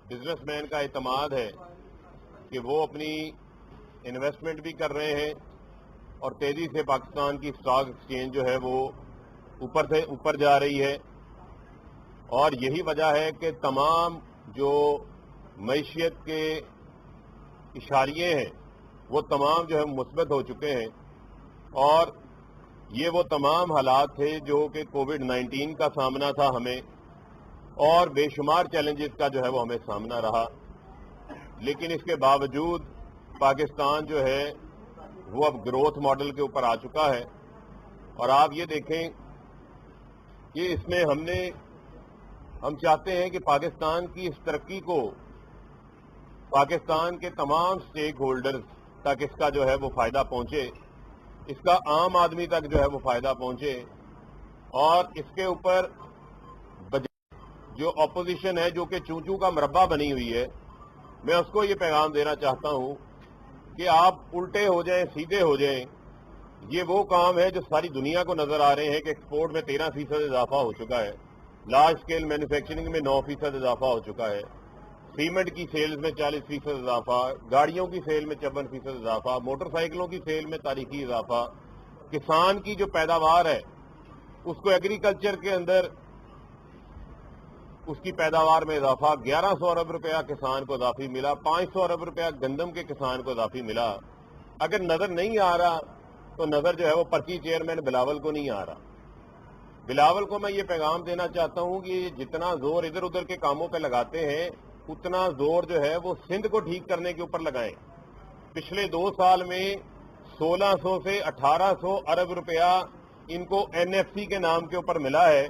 Business man का एतमाद है कि वो अपनी इन्वेस्टमेंट भी कर रहे हैं और तेजी से पाकिस्तान की स्टॉक एक्सचेंज जो है वो ऊपर से ऊपर जा रही है। और यही वजह है कि तमाम जो मईशियत के इशारिये हैं वो तमाम जो है मुस्बत हो चुके हैं और ये वो तमाम हालात थे जो कि कोविड-19 का सामना था हमें और बेशुमार चैलेंजेस का जो है वो हमें सामना रहा। लेकिन इसके बावजूद पाकिस्तान जो है वो अब ग्रोथ मॉडल के ऊपर आ चुका है और आप ये देखें कि इसमें हम चाहते हैं कि पाकिस्तान की इस तरक्की को पाकिस्तान के तमाम स्टेक होल्डर्स तक इसका जो है वो फायदा पहुंचे, इसका आम आदमी तक जो है वो फायदा पहुंचे और इसके ऊपर जो अपोजिशन है जो कि चूचू का मरब्बा बनी हुई है, मैं उसको ये पैगाम देना चाहता हूं कि आप उल्टे हो जाएं, सीधे हो जाएं। ये वो काम है जो सारी दुनिया को नजर आ रहे हैं कि एक्सपोर्ट में 13% इजाफा हो चुका है, लार्ज स्केल मैन्युफैक्चरिंग में 9% इजाफा हो चुका है, सीमेंट की सेल्स में 40% इजाफा, गाड़ियों की सेल में 54% इजाफा, मोटरसाइकिलों की सेल में तारीखी इजाफा, किसान की जो पैदावार है उसको एग्रीकल्चर के अंदर उसकी पैदावार में इजाफा, 1100 अरब रुपया किसान को इजाफी मिला, 500 अरब रुपया गंदम के किसान को इजाफी मिला। अगर नजर नहीं आ रहा तो नजर जो है वो पर्ची चेयरमैन बिलावल को नहीं आ रहा। बिलावल को मैं ये पैगाम देना चाहता हूं कि जितना जोर इधर उधर के कामों पे लगाते हैं उतना जोर जो है वो सिंध को ठीक करने के ऊपर लगाएं। पिछले 2 साल में 1600 से 1800 अरब रुपया इनको एनएफसी के नाम के ऊपर मिला है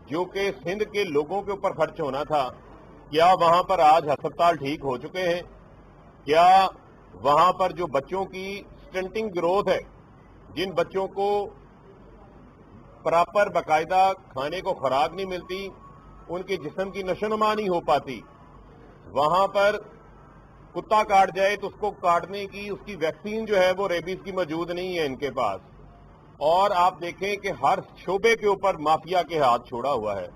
जो कि सिंध के लोगों के ऊपर खर्च होना था। क्या वहां पर आज अस्पताल ठीक हो चुके हैं? क्या वहां पर जो बच्चों की स्टंटिंग ग्रोथ है, जिन बच्चों को प्रॉपर बाकायदा खाने को खुराक नहीं मिलती, उनके जिस्म की नशोनुमा नहीं हो पाती, वहां पर कुत्ता काट जाए तो उसको काटने की उसकी वैक्सीन जो है वो रेबीज की मौजूद नहीं है इनके पास। और आप देखें कि हर शोबे के ऊपर माफिया के हाथ छोड़ा हुआ है।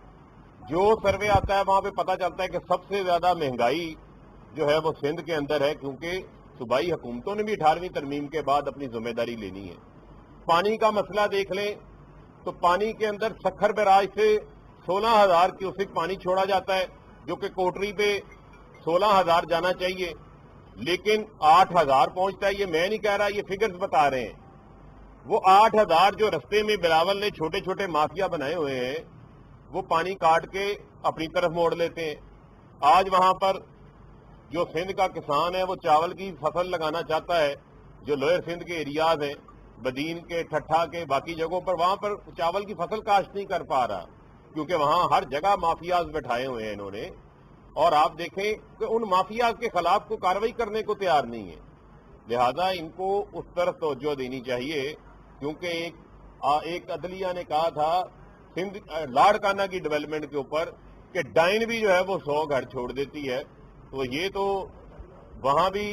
जो सर्वे आता है वहां पे पता चलता है कि सबसे ज्यादा महंगाई जो है वो सिंध के अंदर है, क्योंकि सूबाई हुकूमतों ने भी 18वीं तरमीम के बाद अपनी जिम्मेदारी लेनी है। पानी का मसला देख लें तो पानी के अंदर सखर बैराज से 16,000 क्यूसेक पानी छोड़ा जाता है जो कि कोटरी पे 16,000 जाना चाहिए, लेकिन 8,000 पहुंचता है। ये मैं नहीं कह रहा, ये फिगर्स बता रहे हैं। वो 8,000 जो रस्ते में बिलावल ने छोटे छोटे माफिया बनाए हुए हैं वो पानी काट के अपनी तरफ मोड़ लेते हैं। आज वहां पर जो सिंध का किसान है वो चावल की फसल लगाना चाहता है, जो लोअर सिंध के एरियाज हैं, बदीन के, ठट्ठा के, बाकी जगहों पर, वहां पर चावल की फसल काश्त नहीं कर पा रहा क्योंकि वहां हर जगह माफियाज बैठाए हुए हैं इन्होंने। और आप देखें कि उन माफियाज के खिलाफ को कार्रवाई करने को तैयार नहीं है। लिहाजा इनको उस तरफ तवज्जो देनी चाहिए, क्योंकि एक अदलिया ने कहा था सिंध लाड़काना की डेवलपमेंट के ऊपर कि डाइन भी जो है वो 100 घर छोड़ देती है। तो ये तो वहां भी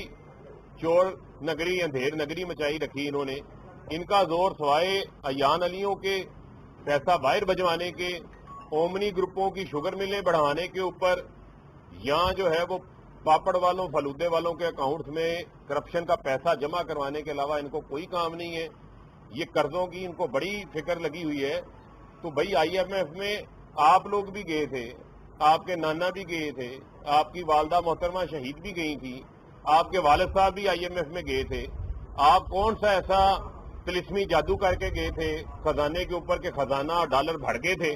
चोर नगरी, अंधेर नगरी मचाई रखी इन्होंने। इनका जोर सवाए अयान अलियों के पैसा बाहर भजवाने के, ओमनी ग्रुपों की शुगर मिलें बढ़ाने के ऊपर, या जो है वो पापड़ वालों, फलूदे वालों के अकाउंट्स में करप्शन का पैसा जमा करवाने के अलावा इनको कोई काम नहीं है। ये कर्जों की इनको बड़ी फिक्र लगी हुई है। तो भाई IMF में आप लोग भी गए थे, आपके नाना भी गए थे, आपकी वालदा मोहतरमा शहीद भी गई थी, आपके वालिद साहब भी IMF में गए थे। आप कौन सा ऐसा तिलिस्मी जादू करके गए थे खजाने के ऊपर के खजाना और डॉलर भर गए थे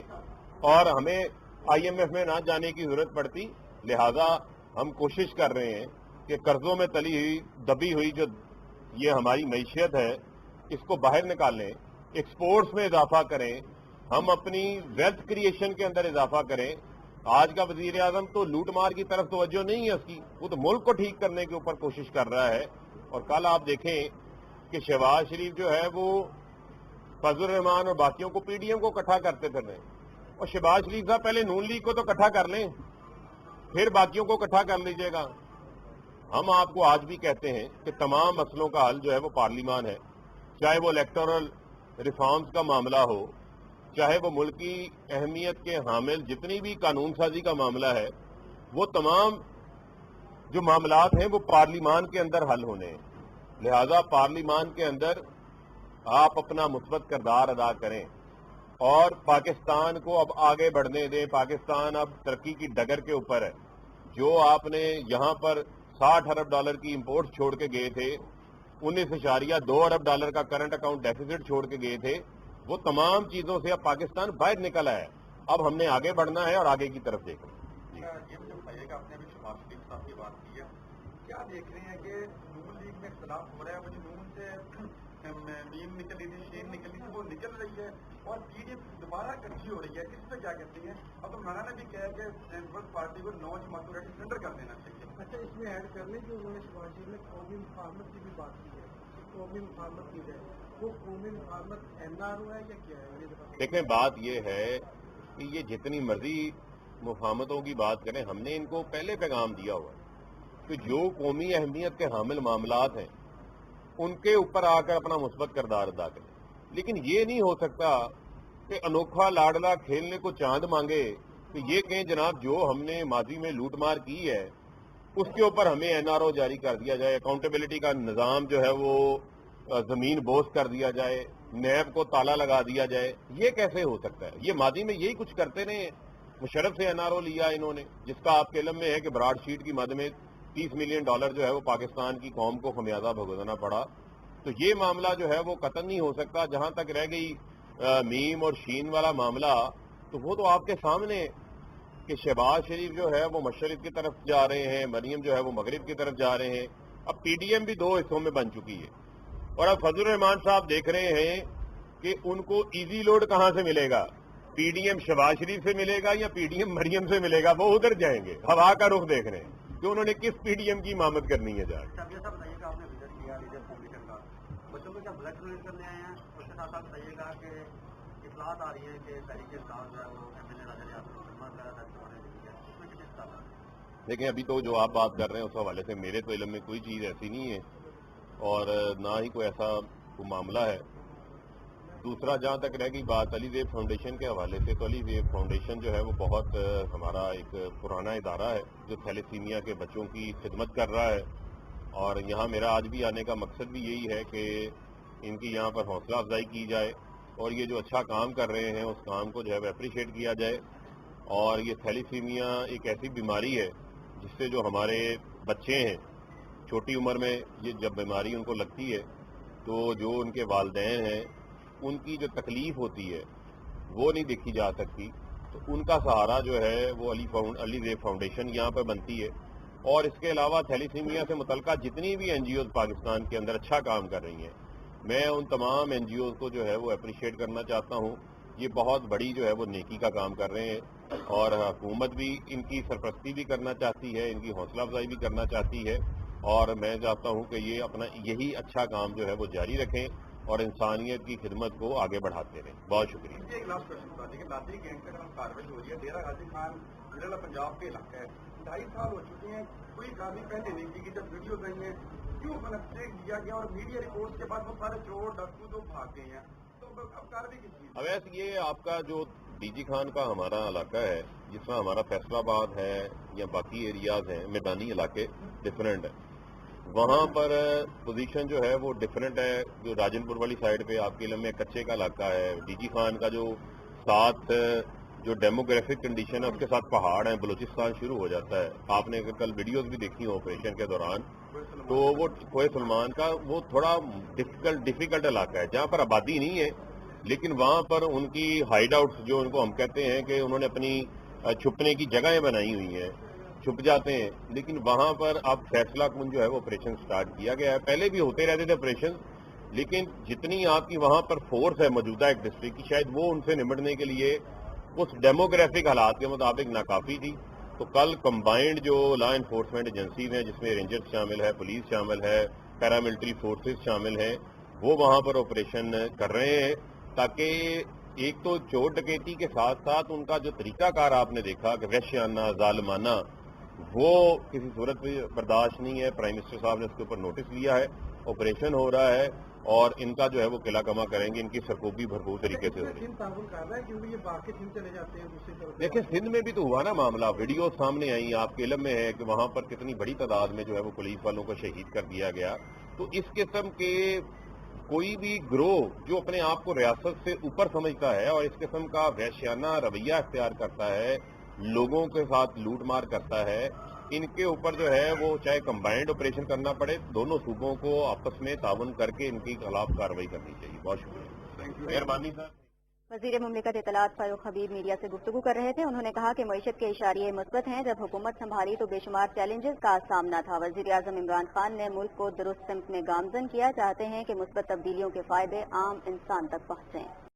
और हमें IMF में ना जाने की जरूरत पड़ती? लिहाजा हम कोशिश कर रहे हैं कि कर्जों में तली हुई, दबी हुई जो ये हमारी मईशियत है, इसको बाहर निकालें, एक्सपोर्ट्स में इजाफा करें, हम अपनी वेल्थ क्रिएशन के अंदर इजाफा करें। आज का वजीर आजम तो लूट मार की तरफ तवज्जो नहीं है उसकी, वो तो मुल्क को ठीक करने के ऊपर कोशिश कर रहा है। और कल आप देखें कि शहबाज शरीफ जो है वो फजल रहमान और बाकियों को, PDM को इकट्ठा करते फिर रहे हैं। और शहबाज शरीफ साहब पहले नून लीग को तो इकट्ठा कर लें, फिर बाकियों को इकट्ठा कर लीजिएगा। हम आपको आज भी कहते हैं कि तमाम मसलों का हल जो है वो पार्लिमान है, चाहे वो इलेक्टोरल रिफॉर्म्स का मामला हो, चाहे वो मुल्क की अहमियत के हामिल जितनी भी कानून साजी का मामला है, वो तमाम جو معاملات ہیں وہ پارلیمان کے اندر حل ہونے ہیں. لہذا پارلیمان کے اندر آپ اپنا مثبت کردار ادا کریں اور پاکستان کو اب آگے بڑھنے دیں. پاکستان اب ترقی کی ڈگر کے اوپر ہے. جو آپ نے یہاں پر $60 ارب کی امپورٹ چھوڑ کے گئے تھے, $19.2 ارب کا کرنٹ اکاؤنٹ ڈیفیسٹ چھوڑ کے گئے تھے, وہ تمام چیزوں سے اب پاکستان باہر نکل آیا ہے. اب ہم نے آگے بڑھنا ہے اور آگے کی طرف دیکھنا ہے. یہ مجھے بتائیے کہ آپ نے ابھی شہباز شریف صاحب کی بات کی ہے, کیا دیکھ رہے ہیں کہ نون لیگ میں اختلاف ہو رہا ہے؟ مجھے نون سے میم نکل رہی تھی, شین نکل رہی تھی, وہ نکل رہی ہے اور پی ڈی ایف دوبارہ اکٹھی ہو رہی ہے. اس پہ کیا کہتے ہیں؟ اب عمران نے بھی کہا کہ پیپلز پارٹی کو 9 جماعتوں کا سرنڈر کر دینا چاہیے. اچھا, اس میں ایڈ کر لیں کہ انہوں نے شہباز شریف نے قومی مفاہمت کی بھی بات کی ہے, قومی مفاہمت کی جائے. وہ قومی مفاہمت این آر او ہے یا کیا ہے؟ دیکھیں, بات یہ ہے کہ یہ جتنی مرضی مفاہمتوں کی بات کریں, ہم نے ان کو پہلے پیغام دیا ہوا کہ جو قومی اہمیت کے حامل معاملات ہیں ان کے اوپر آ کر اپنا مثبت کردار ادا کریں. لیکن یہ نہیں ہو سکتا کہ انوکھا لاڈلا کھیلنے کو چاند مانگے کہ یہ کہیں جناب جو ہم نے ماضی میں لوٹ مار کی ہے اس کے اوپر ہمیں این آر او جاری کر دیا جائے, اکاؤنٹیبلٹی کا نظام جو ہے وہ زمین بوس کر دیا جائے, نیب کو تالا لگا دیا جائے. یہ کیسے ہو سکتا ہے؟ یہ ماضی میں یہی کچھ کرتے رہے ہیں. مشرف سے این آر او لیا انہوں نے, جس کا آپ کے علم میں ہے کہ براڈ شیٹ کی مد میں $30 ملین جو ہے وہ پاکستان کی قوم کو خمیازہ بھگتنا پڑا. تو یہ معاملہ جو ہے وہ قطعا نہیں ہو سکتا. جہاں تک رہ گئی میم اور شین والا معاملہ, تو وہ تو آپ کے سامنے کہ شہباز شریف جو ہے وہ مشرق کی طرف جا رہے ہیں, مریم جو ہے وہ مغرب کی طرف جا رہے ہیں. اب پی ڈی ایم بھی 2 حصوں میں بن چکی ہے اور اب فضل الرحمان صاحب دیکھ رہے ہیں کہ ان کو ایزی لوڈ کہاں سے ملے گا. پی ڈی ایم شہباز شریف سے ملے گا یا پی ڈی ایم مریم سے ملے گا؟ وہ ادھر جائیں گے. ہوا کا رخ دیکھ رہے ہیں کہ انہوں نے کس پی ڈی ایم کی امامت کرنی ہے. جا کے بتائیے گا, آپ نے وزٹ کیا لیڈر فاؤنڈیشن کا, بچوں کو کیا بلڈ ڈونیٹ کرنے آئے ہیں؟ اس کے ساتھ ساتھ بتائیے گا کہ اطلاعات آ رہی ہیں کہ تحریک انصاف جو ہے وہ ایم ایل اے راجا ریاض مسلمان کا اس میں کتنے سال آ رہے ہیں؟ دیکھیں, ابھی تو جو آپ بات کر رہے ہیں اس حوالے سے میرے تو علم میں کوئی چیز ایسی نہیں ہے اور نہ ہی کوئی ایسا کوئی معاملہ ہے. دوسرا, جہاں تک رہ گئی بات علی زیب فاؤنڈیشن کے حوالے سے, تو علی زیب فاؤنڈیشن جو ہے وہ بہت ہمارا ایک پرانا ادارہ ہے جو تھیلیسیمیا کے بچوں کی خدمت کر رہا ہے. اور یہاں میرا آج بھی آنے کا مقصد بھی یہی ہے کہ ان کی یہاں پر حوصلہ افزائی کی جائے اور یہ جو اچھا کام کر رہے ہیں اس کام کو جو ہے وہ اپریشیٹ کیا جائے. اور یہ تھیلیسیمیا ایک ایسی بیماری ہے جس سے جو ہمارے بچے ہیں چھوٹی عمر میں, یہ جب بیماری ان کو لگتی ہے تو جو ان کے والدین ہیں ان کی جو تکلیف ہوتی ہے وہ نہیں دیکھی جا سکتی. تو ان کا سہارا جو ہے وہ علی زیب فاؤنڈیشن یہاں پہ بنتی ہے. اور اس کے علاوہ تھیلیسیمیا سے متعلقہ جتنی بھی این جی اوز پاکستان کے اندر اچھا کام کر رہی ہیں, میں ان تمام این جی اوز کو جو ہے وہ اپریشیٹ کرنا چاہتا ہوں. یہ بہت بڑی جو ہے وہ نیکی کا کام کر رہے ہیں اور حکومت بھی ان کی سرپرستی بھی کرنا چاہتی ہے, ان کی حوصلہ افزائی بھی کرنا چاہتی ہے. اور میں چاہتا ہوں کہ یہ اپنا یہی اچھا کام جو ہے وہ جاری رکھیں اور انسانیت کی خدمت کو آگے بڑھاتے رہیں. بہت شکریہ. ایک لاسٹ کوشچن بتا دیجیے کہ لاٹھی گینگ کے خلاف کارروائی ہو رہی ہے. ڈیرہ غازی خان ضلع پنجاب کے علاقہ ہے, 2.5 سال ہو چکے ہیں, کوئی کارروائی پہلے نہیں کی. جب ویڈیو گئی ہیں کیوں منسٹریٹ دیا گیا اور میڈیا رپورٹس کے بعد وہ سارے چور ڈاکو تو بھاگ گئے ہیں, تو اب کارروائی کس چیز؟ اویس, یہ آپ کا جو ڈی جی خان کا ہمارا علاقہ ہے, جس میں ہمارا فیصل آباد ہے یا باقی ایریاز ہیں, میدانی علاقے ڈفرینٹ ہیں. وہاں پر پوزیشن جو ہے وہ ڈفرینٹ ہے. جو راجن پور والی سائڈ پہ آپ کے علم میں کچے کا علاقہ ہے. ڈی جی خان کا جو ساتھ جو ڈیموگرافک کنڈیشن ہے اس کے ساتھ پہاڑ ہیں, بلوچستان شروع ہو جاتا ہے. آپ نے کل ویڈیوز بھی دیکھی ہوں آپریشن کے دوران, تو وہ کوہ سلمان کا وہ تھوڑا ڈیفیکلٹ علاقہ ہے جہاں پر آبادی نہیں ہے, لیکن وہاں پر ان کی ہائیڈ آؤٹس جو ان کو ہم کہتے ہیں کہ انہوں نے اپنی چھپنے کی جگہیں بنائی ہوئی ہیں, چھپ جاتے ہیں. لیکن وہاں پر اب فیصلہ کن جو ہے وہ آپریشن سٹارٹ کیا گیا ہے. پہلے بھی ہوتے رہتے تھے آپریشن, لیکن جتنی آپ کی وہاں پر فورس ہے موجودہ ایک ڈسٹرکٹ کی, شاید وہ ان سے نمٹنے کے لیے اس ڈیموگرافک حالات کے مطابق ناکافی تھی. تو کل کمبائنڈ جو لا انفورسمنٹ ایجنسیز ہیں, جس میں رینجرز شامل ہے, پولیس شامل ہے, پیراملٹری فورسز شامل ہیں, وہ وہاں پر آپریشن کر رہے ہیں تاکہ ایک تو چور ڈکیتی کے ساتھ ساتھ ان کا جو طریقہ کار آپ نے دیکھا کہ وحشیانہ ظالمانہ, وہ کسی صورت پہ برداشت نہیں ہے. پرائم منسٹر صاحب نے اس کے اوپر نوٹس لیا ہے, آپریشن ہو رہا ہے और इनका जो है वो किला कमा करेंगे। इनकी सरकोबी भरपूर तरीके से हो रही है। सिंध ताउन कर रहा है क्योंकि ये बाकी सिंध चले जाते हैं दूसरी तरफ। देखिए सिंध में भी तो हुआ ना मामला, वीडियो सामने आई, आपके इल्म में है कि वहां पर कितनी बड़ी तादाद में जो है वो पुलिस वालों को शहीद कर दिया गया। तो इस किस्म के कोई भी ग्रोह जो अपने आप को रियासत से ऊपर समझता है और इस किस्म का वहशियाना रवैया अख्तियार करता है, लोगों के साथ लूट मार करता है, इनके ऊपर जो है वो चाहे कंबाइंड ऑपरेशन करना पड़े, दोनों सूबों को आपस में ताउन करके इनके खिलाफ कार्रवाई करनी चाहिए। बहुत शुक्रिया, मेहरबानी सर। वज़ीर मुमलिकत इत्तलात फारूक हबीब मीडिया से गुफ्तगू कर रहे थे। उन्होंने कहा कि मईशत के इशारे मुस्बत हैं। जब हुकूमत संभाली तो बेशुमार चैलेंजेस का सामना था। वज़ीर आज़म इमरान खान ने मुल्क को दुरुस्त सिमत में गामजन किया। चाहते हैं कि मुस्बत तब्दीलियों के फायदे आम इंसान तक पहुंचें।